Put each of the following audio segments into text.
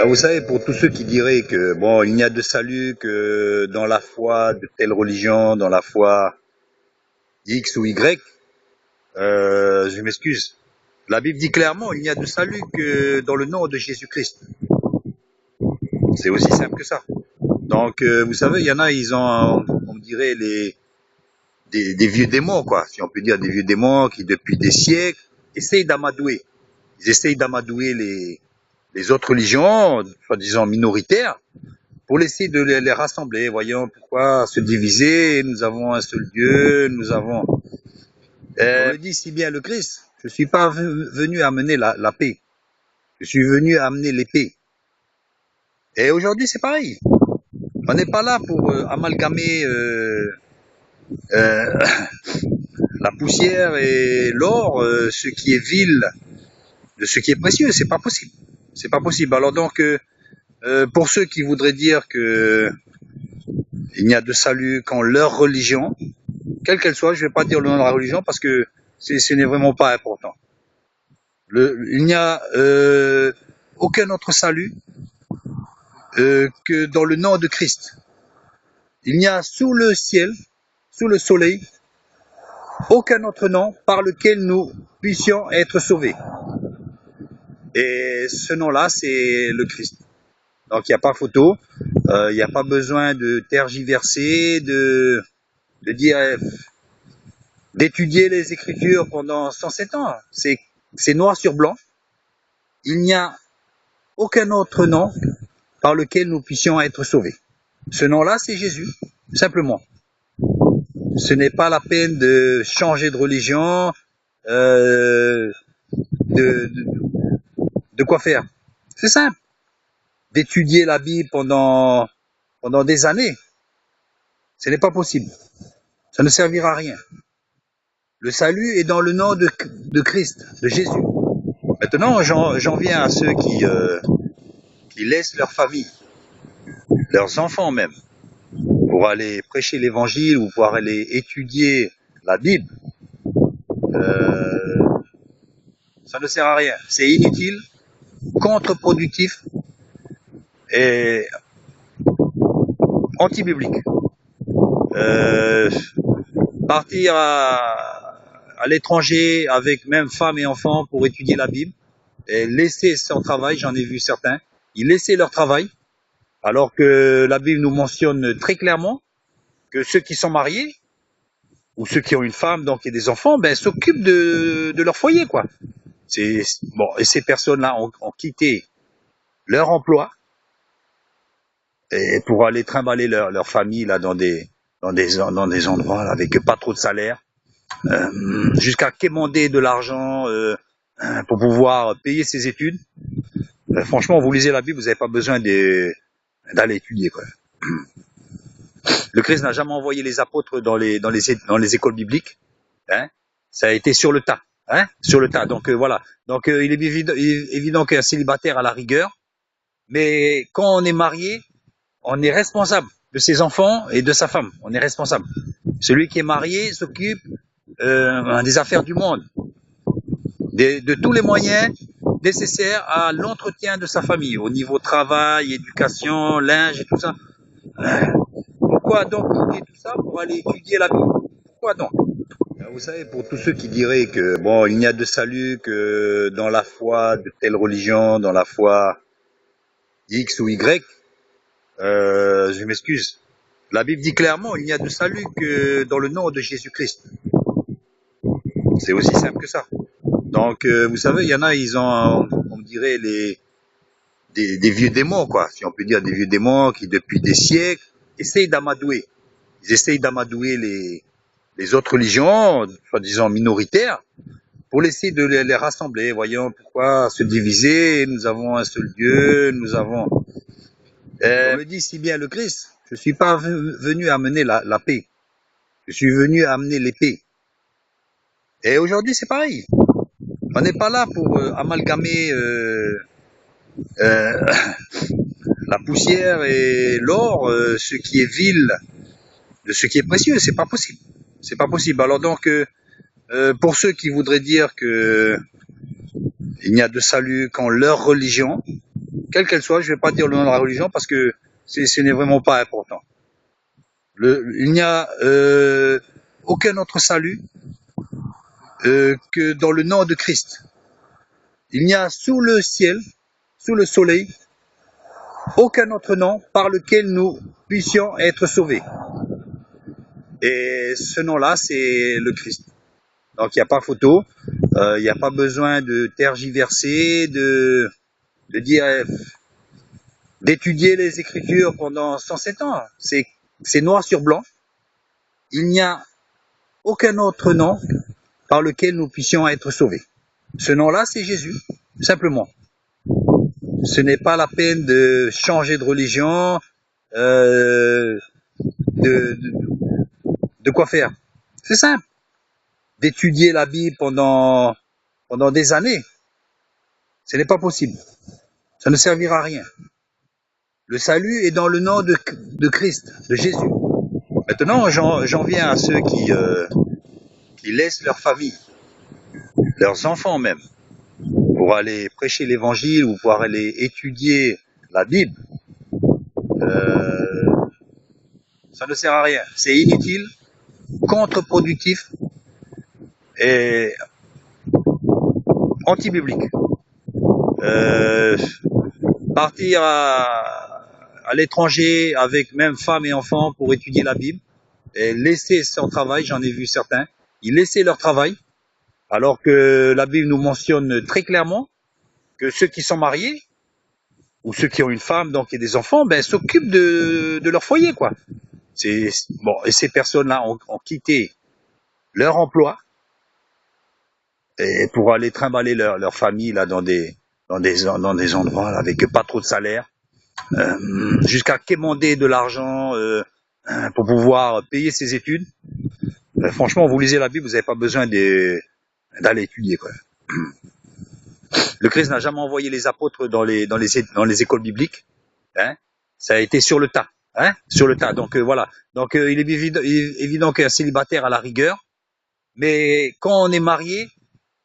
Vous savez, pour tous ceux qui diraient que bon, il n'y a de salut que dans la foi de telle religion, dans la foi X ou Y, je m'excuse. La Bible dit clairement, il n'y a de salut que dans le nom de Jésus-Christ. C'est aussi simple que ça. Donc, vous savez, il y en a, ils ont, on dirait, des vieux démons, quoi, si on peut dire, des vieux démons qui, depuis des siècles, essayent d'amadouer. Ils essayent d'amadouer les autres religions, soi-disant minoritaires, pour essayer de les rassembler. Voyons pourquoi se diviser, nous avons un seul Dieu, nous avons... On le dit si bien le Christ, je suis pas venu amener la paix, je suis venu amener l'épée. Et aujourd'hui c'est pareil, on n'est pas là pour amalgamer la poussière et l'or, ce qui est vil de ce qui est précieux, c'est pas possible. C'est pas possible. Alors donc, pour ceux qui voudraient dire que il n'y a de salut qu'en leur religion, quelle qu'elle soit, je vais pas dire le nom de la religion parce que ce n'est vraiment pas important. Il n'y a aucun autre salut que dans le nom de Christ. Il n'y a sous le ciel, sous le soleil, aucun autre nom par lequel nous puissions être sauvés. Et ce nom-là, c'est le Christ. Donc il n'y a pas photo, il n'y a pas besoin de tergiverser, de dire, d'étudier les Écritures pendant 107 ans. C'est noir sur blanc. Il n'y a aucun autre nom par lequel nous puissions être sauvés. Ce nom-là, c'est Jésus, simplement. Ce n'est pas la peine de changer de religion, de quoi faire. C'est simple. D'étudier la Bible pendant des années, ce n'est pas possible. Ça ne servira à rien. Le salut est dans le nom de Christ, de Jésus. Maintenant, j'en viens à ceux qui laissent leur famille, leurs enfants même, pour aller prêcher l'évangile ou pour aller étudier la Bible. Ça ne sert à rien. C'est inutile, contre-productif et anti-biblique. Partir à l'étranger avec même femmes et enfants pour étudier la Bible et laisser son travail, j'en ai vu certains, ils laissaient leur travail alors que la Bible nous mentionne très clairement que ceux qui sont mariés ou ceux qui ont une femme donc et des enfants, ben s'occupent de leur foyer quoi. C'est bon, et ces personnes-là ont quitté leur emploi et pour aller trimballer leur famille là dans des endroits là, avec pas trop de salaire, jusqu'à quémander de l'argent pour pouvoir payer ses études. Franchement, vous lisez la Bible, vous n'avez pas besoin d'aller étudier quoi. Le Christ n'a jamais envoyé les apôtres dans les écoles bibliques, hein. Ça a été sur le tas, hein, sur le tas. Donc voilà. Donc il est évident qu'un célibataire a la rigueur, mais quand on est marié, on est responsable de ses enfants et de sa femme. On est responsable. Celui qui est marié s'occupe des affaires du monde, de tous les moyens nécessaires à l'entretien de sa famille, au niveau travail, éducation, linge et tout ça. Pourquoi donc quitter tout ça pour aller étudier la Bible? Pourquoi donc? Vous savez, pour tous ceux qui diraient que bon, il n'y a de salut que dans la foi de telle religion, dans la foi X ou Y, je m'excuse. La Bible dit clairement, il n'y a de salut que dans le nom de Jésus-Christ. C'est aussi simple que ça. Donc, vous savez, il y en a, ils ont, on dirait, des vieux démons, quoi, si on peut dire, des vieux démons qui, depuis des siècles, essayent d'amadouer. Ils essayent d'amadouer les autres religions, soi-disant minoritaires, pour essayer de les rassembler. Voyons pourquoi se diviser, nous avons un seul Dieu, nous avons... On le dit si bien le Christ, je suis pas venu amener la paix, je suis venu amener l'épée. Et aujourd'hui c'est pareil, on n'est pas là pour amalgamer la poussière et l'or, ce qui est vil de ce qui est précieux, c'est pas possible. C'est pas possible. Alors donc, pour ceux qui voudraient dire que il n'y a de salut qu'en leur religion, quelle qu'elle soit, je vais pas dire le nom de la religion parce que ce n'est vraiment pas important. Il n'y a aucun autre salut que dans le nom de Christ. Il n'y a sous le ciel, sous le soleil, aucun autre nom par lequel nous puissions être sauvés. Et ce nom-là, c'est le Christ. Donc il n'y a pas photo, il n'y a pas besoin de tergiverser, de dire, d'étudier les Écritures pendant 107 ans. C'est noir sur blanc. Il n'y a aucun autre nom par lequel nous puissions être sauvés. Ce nom-là, c'est Jésus, simplement. Ce n'est pas la peine de changer de religion, de quoi faire. C'est simple. D'étudier la Bible pendant des années, ce n'est pas possible. Ça ne servira à rien. Le salut est dans le nom de Christ, de Jésus. Maintenant, j'en viens à ceux qui laissent leur famille, leurs enfants même, pour aller prêcher l'évangile ou pour aller étudier la Bible. Ça ne sert à rien. C'est inutile, contre-productif et anti-biblique. Partir à l'étranger avec même femmes et enfants pour étudier la Bible et laisser son travail, j'en ai vu certains, ils laissaient leur travail alors que la Bible nous mentionne très clairement que ceux qui sont mariés ou ceux qui ont une femme donc et des enfants, ben s'occupent de leur foyer quoi. C'est bon, et ces personnes-là ont quitté leur emploi et pour aller trimballer leur famille là dans des endroits là, avec pas trop de salaire, jusqu'à quémander de l'argent pour pouvoir payer ses études. Franchement, vous lisez la Bible, vous n'avez pas besoin d'aller étudier quoi. Le Christ n'a jamais envoyé les apôtres dans les écoles bibliques. Hein. Ça a été sur le tas. Hein, sur le tas. Donc voilà. Donc il est évident qu'un célibataire a la rigueur, mais quand on est marié,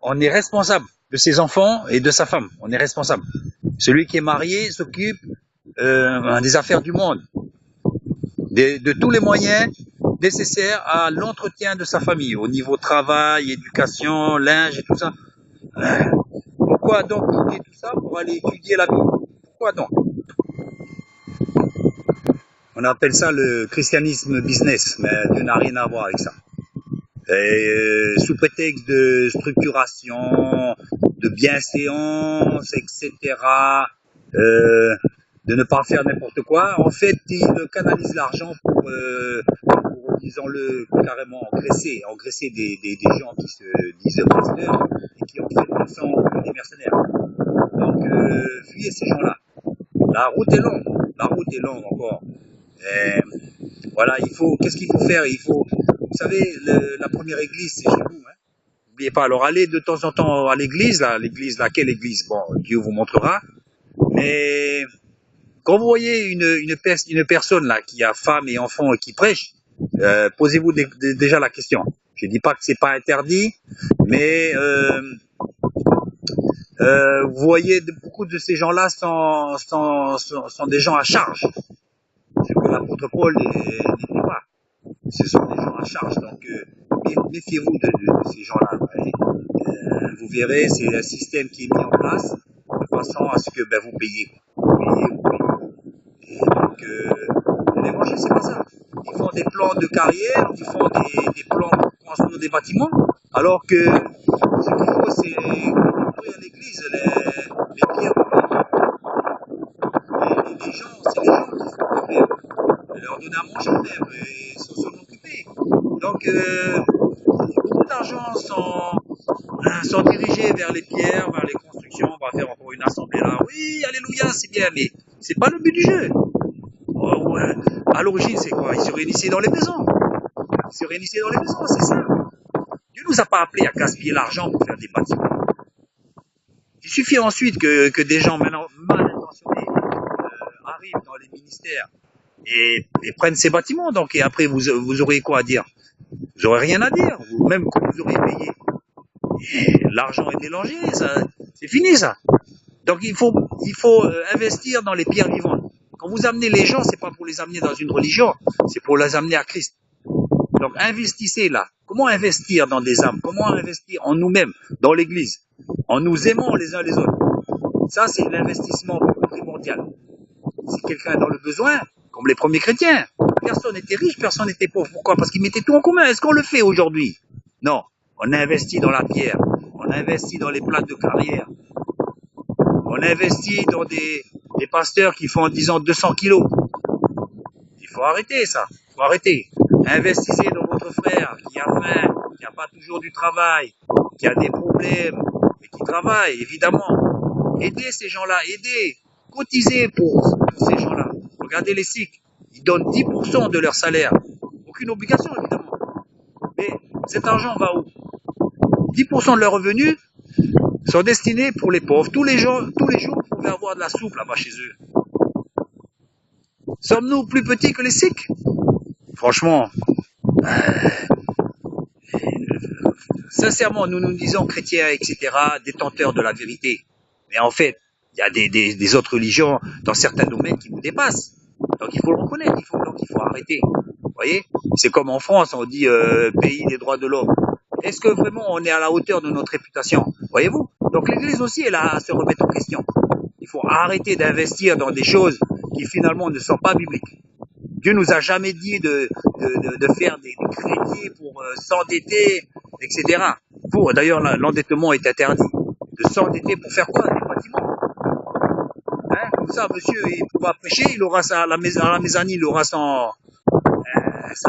on est responsable de ses enfants et de sa femme. On est responsable. Celui qui est marié s'occupe des affaires du monde, de tous les moyens nécessaires à l'entretien de sa famille, au niveau travail, éducation, linge et tout ça. Pourquoi donc quitter tout ça pour aller étudier la Bible? Pourquoi donc? On appelle ça le christianisme business, mais Dieu n'a rien à voir avec ça. Et, sous prétexte de structuration, de bienséance, etc., de ne pas faire n'importe quoi, en fait, il canalise l'argent pour disons-le carrément, engraisser des gens qui se disent pasteurs et qui en fait sont des mercenaires. Donc, fuyez ces gens-là. La route est longue encore. Et, voilà, qu'est-ce qu'il faut faire? Vous savez, la première église, c'est chez vous. Hein. N'oubliez pas, alors allez de temps en temps à l'église, laquelle église? Bon, Dieu vous montrera. Mais quand vous voyez une personne là qui a femme et enfant et qui prêche, posez-vous déjà la question. Je dis pas que c'est pas interdit, mais vous voyez beaucoup de ces gens-là sont des gens à charge. C'est que l'apôtre Paul n'était pas. Ce sont des gens à charge, donc méfiez-vous de ces gens-là. Vous verrez, c'est un système qui est mis en place de façon à ce que vous payez. Vous payez. Et donc, l'évangile, c'est pas ça. Ils font des plans de carrière, ils font des plans pour construire des bâtiments, alors que ce qu'il faut, c'est construire l'église, les pierres. Les gens, c'est les gens qui font quand même. Leur donner à manger même, et s'en occuper. Donc, beaucoup d'argent sont dirigés vers les pierres, vers les constructions. On va faire encore une assemblée là. Oui, alléluia, c'est bien, mais c'est pas le but du jeu. Oh, ouais. À l'origine, c'est quoi? Ils se réunissaient dans les maisons. C'est ça. Dieu nous a pas appelés à gaspiller l'argent pour faire des bâtiments. Il suffit ensuite que des gens mal intentionnés arrivent dans les ministères et prennent ces bâtiments. Donc, et après, vous aurez quoi à dire? Vous aurez rien à dire. Même quand vous aurez payé. Et l'argent est mélangé, ça, c'est fini ça. Donc il faut il faut investir dans les pierres vivantes. Quand vous amenez les gens, c'est pas pour les amener dans une religion, c'est pour les amener à Christ. Donc investissez là. Comment investir dans des âmes? Comment investir en nous-mêmes, dans l'Église, en nous aimant les uns les autres? Ça, c'est l'investissement primordial. Si quelqu'un est dans le besoin, comme les premiers chrétiens, personne n'était riche, personne n'était pauvre. Pourquoi? Parce qu'ils mettaient tout en commun. Est-ce qu'on le fait aujourd'hui? Non. On investit dans la pierre, on investit dans les plates de carrière, on investit dans des pasteurs qui font en 10 ans 200 kilos. Il faut arrêter ça, il faut arrêter. Investissez dans votre frère qui a faim, qui n'a pas toujours du travail, qui a des problèmes, mais qui travaille, évidemment. Aidez ces gens-là, aidez, cotisez pour ces gens-là. Regardez les Sikhs, ils donnent 10% de leur salaire. Aucune obligation, évidemment. Mais cet argent va où? 10% de leurs revenus sont destinés pour les pauvres. Tous les jours, vous pouvez avoir de la soupe là-bas chez eux. Sommes-nous plus petits que les Sikhs? Franchement, sincèrement, nous nous disons chrétiens, etc., détenteurs de la vérité. Mais en fait, il y a des autres religions dans certains domaines qui vous dépassent. Donc il faut le reconnaître, il faut arrêter. Vous voyez? C'est comme en France, on dit pays des droits de l'homme. Est-ce que vraiment on est à la hauteur de notre réputation? Voyez-vous? Donc l'Église aussi, elle a à se remettre en question. Il faut arrêter d'investir dans des choses qui finalement ne sont pas bibliques. Dieu nous a jamais dit de faire des crédits pour s'endetter, etc. D'ailleurs, l'endettement est interdit. De s'endetter pour faire quoi? Des bâtiments. Hein? Comme ça, monsieur, il pourra prêcher, il aura à la mezzanine, il aura sa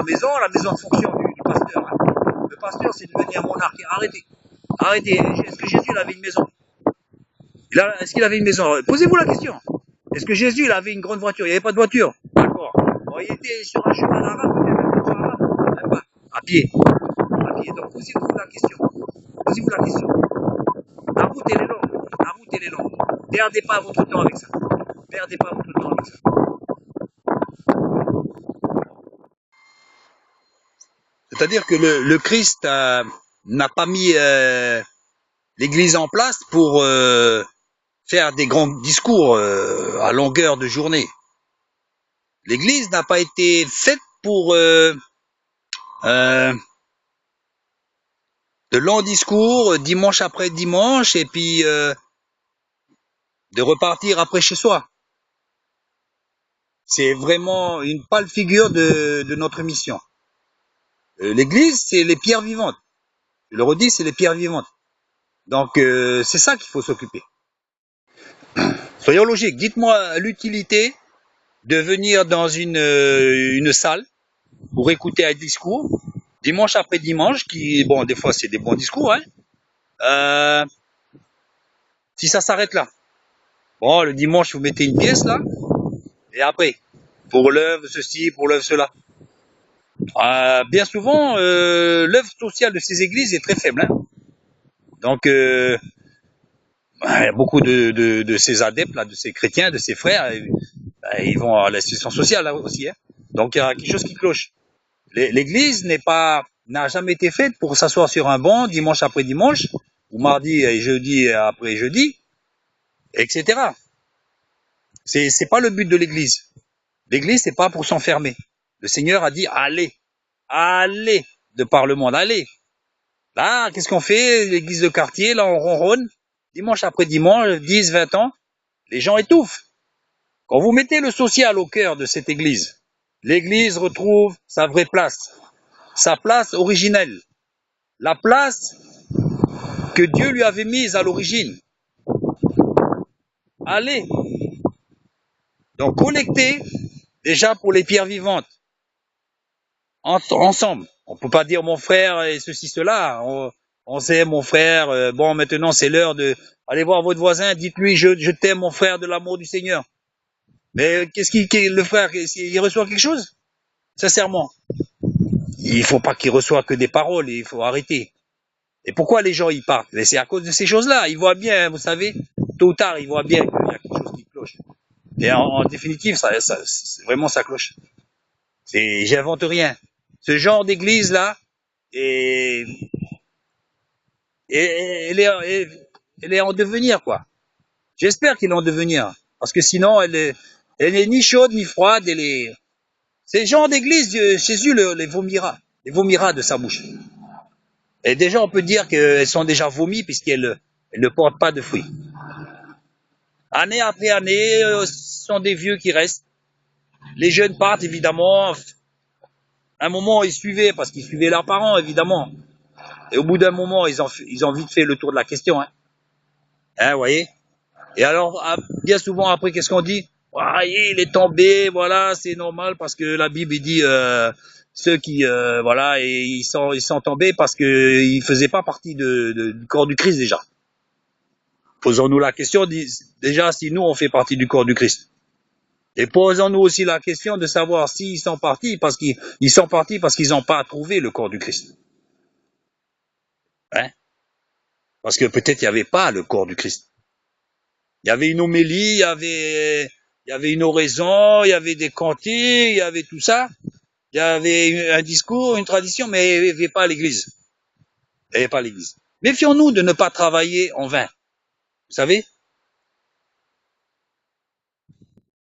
maison, la maison de fonction du pasteur. Hein? Le pasteur, c'est devenu un monarque. Arrêtez. Arrêtez. Est-ce que Jésus avait une maison? Est-ce qu'il avait une maison? Posez-vous la question. Est-ce que Jésus il avait une grande voiture? Il n'y avait pas de voiture. D'accord. Bon, il était sur un chemin arabe, peut-être pas. À pied. À pied. Donc posez-vous la question. Posez-vous la question. La route elle est longue. La route elle est longue. Perdez pas votre temps avec ça. Perdez pas votre temps avec ça. C'est-à-dire que le Christ n'a pas mis l'Église en place pour faire des grands discours à longueur de journée. L'Église n'a pas été faite pour de longs discours dimanche après dimanche et puis de repartir après chez soi. C'est vraiment une pâle figure de notre mission. L'Église, c'est les pierres vivantes. Je le redis, c'est les pierres vivantes. Donc c'est ça qu'il faut s'occuper. Soyons logiques. Dites-moi l'utilité de venir dans une salle pour écouter un discours dimanche après dimanche, qui, bon, des fois c'est des bons discours, hein. Si ça s'arrête là. Bon, le dimanche vous mettez une pièce là, et après, pour l'œuvre ceci, pour l'œuvre cela. Bien souvent, l'œuvre sociale de ces églises est très faible, hein. Donc, beaucoup de ces adeptes là, de ces chrétiens, de ces frères, ils vont à l'institution sociale là aussi, hein. Donc il y a quelque chose qui cloche. L'église n'a jamais été faite pour s'asseoir sur un banc dimanche après dimanche, ou mardi et jeudi après jeudi, etc. C'est pas le but de l'église. L'église, c'est pas pour s'enfermer. Le Seigneur a dit, allez de par le monde, allez. Là, qu'est-ce qu'on fait? L'église de quartier, là, on ronronne. Dimanche après dimanche, 10, 20 ans, les gens étouffent. Quand vous mettez le social au cœur de cette église, l'église retrouve sa vraie place, sa place originelle, la place que Dieu lui avait mise à l'origine. Allez. Donc collectez déjà pour les pierres vivantes, ensemble. On peut pas dire mon frère et ceci, cela. On sait mon frère, bon maintenant c'est l'heure de aller voir votre voisin, dites-lui je t'aime mon frère de l'amour du Seigneur. Mais le frère, il reçoit quelque chose? Sincèrement. Il faut pas qu'il reçoive que des paroles, il faut arrêter. Et pourquoi les gens y partent? C'est à cause de ces choses-là. Ils voient bien, vous savez, tôt ou tard, ils voient bien qu'il y a quelque chose qui cloche. Et en définitive, vraiment ça cloche. J'invente rien. Ce genre d'église-là, elle est en devenir, quoi. J'espère qu'ils vont devenir. Parce que sinon, elle est ni chaude ni froide. Ces gens d'église, Jésus les vomira. Les vomira de sa bouche. Et déjà, on peut dire qu'elles sont déjà vomies puisqu'elles ne portent pas de fruits. Année après année, ce sont des vieux qui restent. Les jeunes partent, évidemment. À un moment, ils suivaient, parce qu'ils suivaient leurs parents, évidemment. Et au bout d'un moment, ils ont vite fait le tour de la question. Vous voyez. Et alors, bien souvent, après, qu'est-ce qu'on dit? Ah, il est tombé, voilà, c'est normal, parce que la Bible dit ceux qui, voilà, et ils sont tombés parce qu'ils faisaient pas partie du corps du Christ déjà. Posons-nous la question, déjà, si nous, on fait partie du corps du Christ. Et posons-nous aussi la question de savoir s'ils sont partis parce qu'ils n'ont pas trouvé le corps du Christ. Parce que peut-être il n'y avait pas le corps du Christ. Il y avait une homélie, il y avait une oraison, il y avait des cantiques, il y avait tout ça. Il y avait un discours, une tradition, mais il n'y avait pas l'église. Il n'y avait pas l'église. Méfions-nous de ne pas travailler en vain. Vous savez?